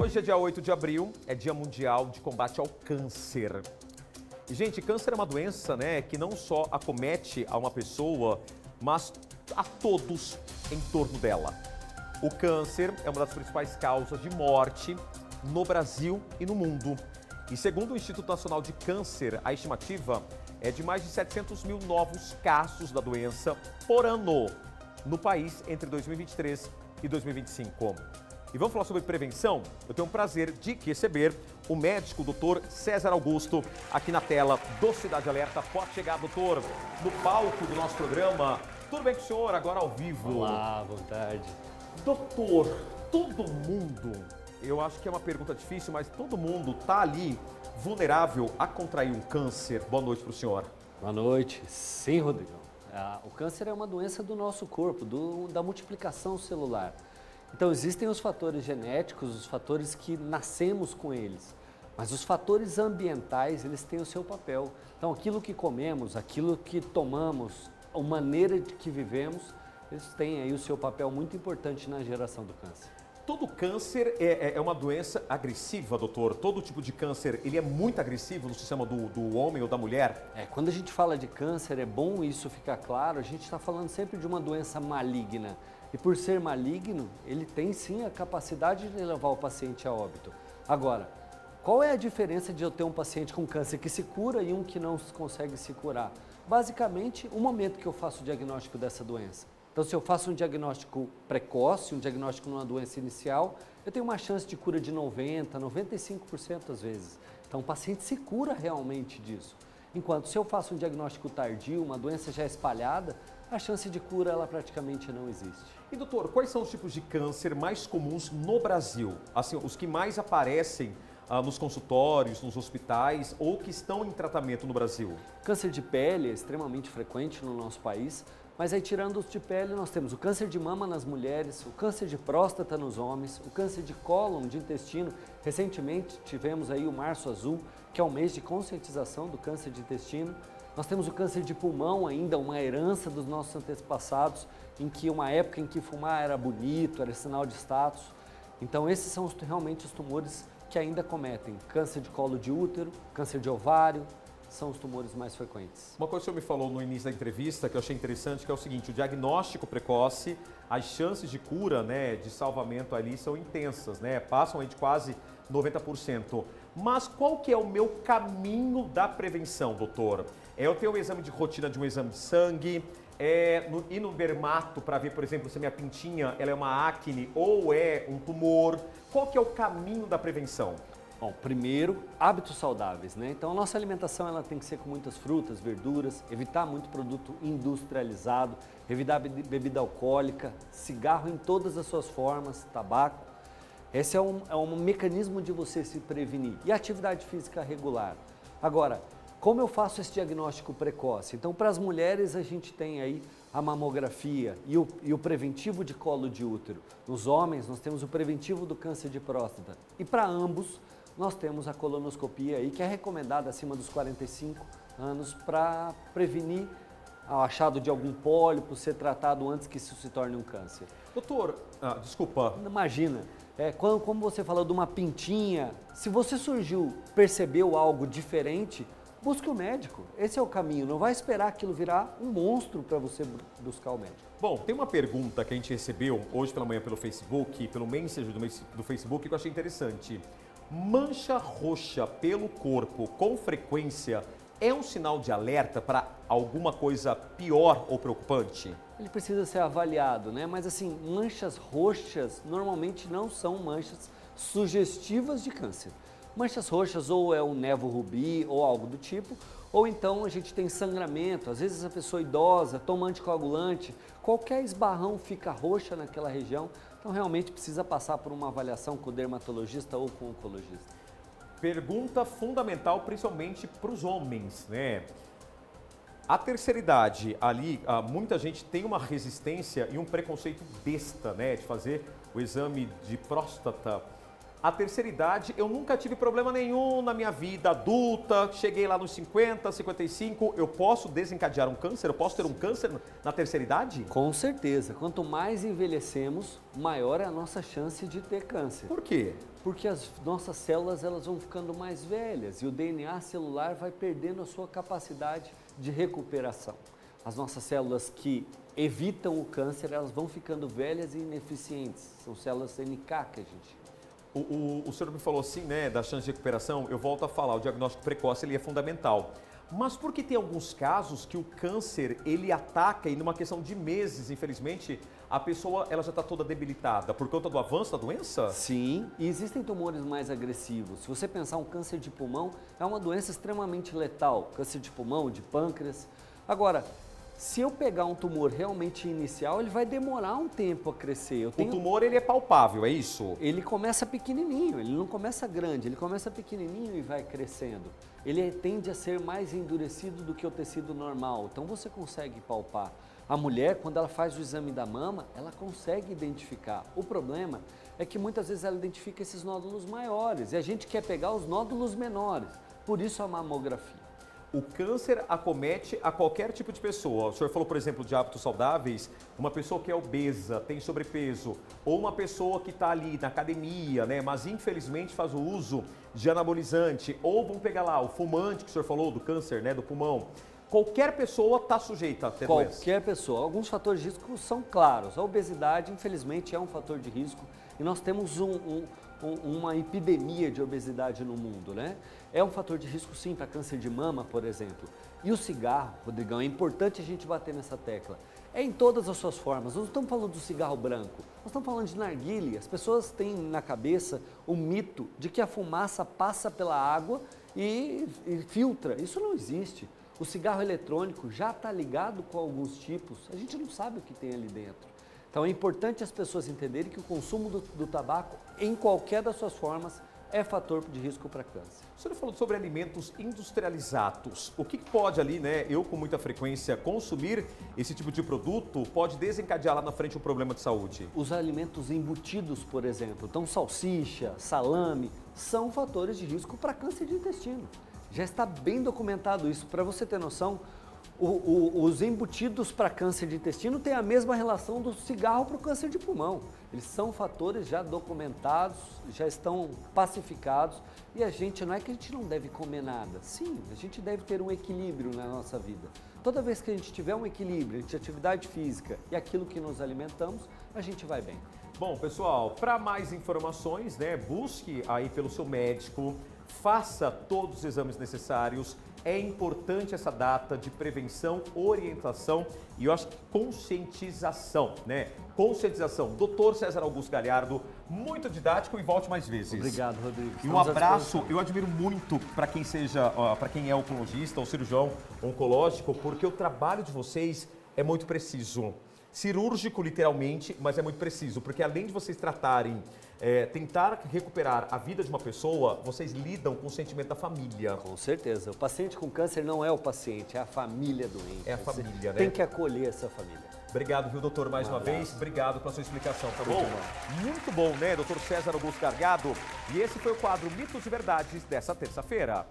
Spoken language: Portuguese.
Hoje é dia 8 de abril, é Dia Mundial de Combate ao Câncer. E, gente, câncer é uma doença, né, que não só acomete a uma pessoa, mas a todos em torno dela. O câncer é uma das principais causas de morte no Brasil e no mundo. E segundo o Instituto Nacional de Câncer, a estimativa é de mais de 700 mil novos casos da doença por ano no país entre 2023 e 2025. E vamos falar sobre prevenção? Eu tenho o prazer de receber o médico Dr. César Augusto aqui na tela do Cidade Alerta. Pode chegar, doutor, no palco do nosso programa. Tudo bem com o senhor? Agora ao vivo. Olá, boa tarde. Doutor, todo mundo, eu acho que é uma pergunta difícil, mas todo mundo está ali vulnerável a contrair um câncer. Boa noite para o senhor. Boa noite. Sim, Rodrigão. O câncer é uma doença do nosso corpo, da multiplicação celular. Então, existem os fatores genéticos, os fatores que nascemos com eles, mas os fatores ambientais, eles têm o seu papel. Então, aquilo que comemos, aquilo que tomamos, a maneira de que vivemos, eles têm aí o seu papel muito importante na geração do câncer. Todo câncer é uma doença agressiva, doutor? Todo tipo de câncer, ele é muito agressivo no sistema do homem ou da mulher? Quando a gente fala de câncer, é bom isso ficar claro, a gente está falando sempre de uma doença maligna. E por ser maligno, ele tem sim a capacidade de levar o paciente a óbito. Agora, qual é a diferença de eu ter um paciente com câncer que se cura e um que não consegue se curar? Basicamente, o momento que eu faço o diagnóstico dessa doença. Então, se eu faço um diagnóstico precoce, um diagnóstico numa doença inicial, eu tenho uma chance de cura de 90%, 95% às vezes. Então, o paciente se cura realmente disso. Enquanto se eu faço um diagnóstico tardio, uma doença já espalhada, a chance de cura ela praticamente não existe. E doutor, quais são os tipos de câncer mais comuns no Brasil? Assim, os que mais aparecem nos consultórios, nos hospitais ou que estão em tratamento no Brasil? Câncer de pele é extremamente frequente no nosso país, mas aí tirando os de pele nós temos o câncer de mama nas mulheres, o câncer de próstata nos homens, o câncer de cólon, de intestino. Recentemente tivemos aí o Março Azul, que é o mês de conscientização do câncer de intestino. Nós temos o câncer de pulmão ainda, uma herança dos nossos antepassados, em que uma época em que fumar era bonito, era sinal de status. Então esses são realmente os tumores que ainda cometem. Câncer de colo de útero, câncer de ovário, são os tumores mais frequentes. Uma coisa que o senhor me falou no início da entrevista, que eu achei interessante, que é o seguinte: o diagnóstico precoce, as chances de cura, né, de salvamento ali são intensas, né, passam aí de quase 90%. Mas qual que é o meu caminho da prevenção, doutor? Eu tenho o exame de rotina de um exame de sangue, ir no dermato para ver, por exemplo, se a minha pintinha ela é uma acne ou é um tumor. Qual que é o caminho da prevenção? Bom, primeiro, hábitos saudáveis, né? Então a nossa alimentação ela tem que ser com muitas frutas, verduras, evitar muito produto industrializado, evitar bebida alcoólica, cigarro em todas as suas formas, tabaco. Esse é um mecanismo de você se prevenir. E atividade física regular. Agora, como eu faço esse diagnóstico precoce? Então, para as mulheres, a gente tem aí a mamografia e o preventivo de colo de útero. Nos homens, nós temos o preventivo do câncer de próstata. E para ambos, nós temos a colonoscopia aí, que é recomendada acima dos 45 anos para prevenir o achado de algum pólipo, ser tratado antes que isso se torne um câncer. Doutor, desculpa. Imagina, como você falou de uma pintinha, se você percebeu algo diferente, busque o médico. Esse é o caminho. Não vai esperar aquilo virar um monstro para você buscar o médico. Bom, tem uma pergunta que a gente recebeu hoje pela manhã pelo Facebook, pelo Messenger do Facebook, que eu achei interessante. Mancha roxa pelo corpo com frequência é um sinal de alerta para alguma coisa pior ou preocupante? Ele precisa ser avaliado, né? Mas assim, manchas roxas normalmente não são manchas sugestivas de câncer. Manchas roxas ou é um nevo rubi ou algo do tipo, ou então a gente tem sangramento, às vezes a pessoa idosa toma anticoagulante, qualquer esbarrão fica roxa naquela região, então realmente precisa passar por uma avaliação com o dermatologista ou com o oncologista. Pergunta fundamental, principalmente para os homens, né? A terceira idade, ali, muita gente tem uma resistência e um preconceito besta, né, de fazer o exame de próstata. a terceira idade, eu nunca tive problema nenhum na minha vida adulta, cheguei lá nos 50, 55, eu posso desencadear um câncer? Eu posso ter um câncer na terceira idade? Com certeza. Quanto mais envelhecemos, maior é a nossa chance de ter câncer. Por quê? Porque as nossas células elas vão ficando mais velhas e o DNA celular vai perdendo a sua capacidade de recuperação. As nossas células que evitam o câncer, elas vão ficando velhas e ineficientes. São células NK que a gente... O senhor me falou assim, né, da chance de recuperação, eu volto a falar, o diagnóstico precoce ele é fundamental. Mas por que tem alguns casos que o câncer ele ataca e numa questão de meses, infelizmente, a pessoa ela já está toda debilitada por conta do avanço da doença? Sim, e existem tumores mais agressivos. Se você pensar, um câncer de pulmão é uma doença extremamente letal, câncer de pulmão, de pâncreas. Agora, se eu pegar um tumor realmente inicial, ele vai demorar um tempo a crescer. O tumor ele é palpável, é isso? Ele começa pequenininho, ele não começa grande, ele começa pequenininho e vai crescendo. Ele tende a ser mais endurecido do que o tecido normal, então você consegue palpar. A mulher, quando ela faz o exame da mama, ela consegue identificar. O problema é que muitas vezes ela identifica esses nódulos maiores e a gente quer pegar os nódulos menores, por isso a mamografia. O câncer acomete a qualquer tipo de pessoa. O senhor falou, por exemplo, de hábitos saudáveis, uma pessoa que é obesa, tem sobrepeso, ou uma pessoa que está ali na academia, né, mas infelizmente faz o uso de anabolizante, ou vamos pegar lá o fumante que o senhor falou, do câncer, né, do pulmão. Qualquer pessoa está sujeita a ter doença. Qualquer pessoa. Alguns fatores de risco são claros. A obesidade, infelizmente, é um fator de risco e nós temos uma epidemia de obesidade no mundo, né? É um fator de risco sim para câncer de mama, por exemplo. E o cigarro, Rodrigão, é importante a gente bater nessa tecla. É em todas as suas formas. Nós não estamos falando do cigarro branco, nós estamos falando de narguilé. As pessoas têm na cabeça o mito de que a fumaça passa pela água e filtra. Isso não existe. O cigarro eletrônico já está ligado com alguns tipos, a gente não sabe o que tem ali dentro. Então é importante as pessoas entenderem que o consumo do tabaco, em qualquer das suas formas, é fator de risco para câncer. O senhor falou sobre alimentos industrializados. O que pode ali, né, eu com muita frequência consumir esse tipo de produto pode desencadear lá na frente um problema de saúde? Os alimentos embutidos, por exemplo, então salsicha, salame, são fatores de risco para câncer de intestino. Já está bem documentado isso. Para você ter noção, os embutidos para câncer de intestino têm a mesma relação do cigarro para o câncer de pulmão. Eles são fatores já documentados, já estão pacificados e a gente, não é que a gente não deve comer nada. Sim, a gente deve ter um equilíbrio na nossa vida. Toda vez que a gente tiver um equilíbrio entre atividade física e aquilo que nos alimentamos, a gente vai bem. Bom, pessoal, para mais informações, né, busque aí pelo seu médico, faça todos os exames necessários. É importante essa data de prevenção, orientação e eu acho que conscientização, né? Conscientização. Dr. César Augusto Galhardo, muito didático e volte mais vezes. Obrigado, Rodrigo. E um abraço, eu admiro muito para quem para quem é oncologista ou cirurgião oncológico, porque o trabalho de vocês é muito preciso. Cirúrgico, literalmente, mas é muito preciso, porque além de vocês tratarem, tentar recuperar a vida de uma pessoa, vocês lidam com o sentimento da família. Com certeza. O paciente com câncer não é o paciente, é a família doente. É a família, né? Tem que acolher essa família. Obrigado, viu, doutor, mais uma vez. Obrigado pela sua explicação, tá bom? Muito bom, né, doutor César Augusto Galhardo? E esse foi o quadro Mitos e Verdades dessa terça-feira.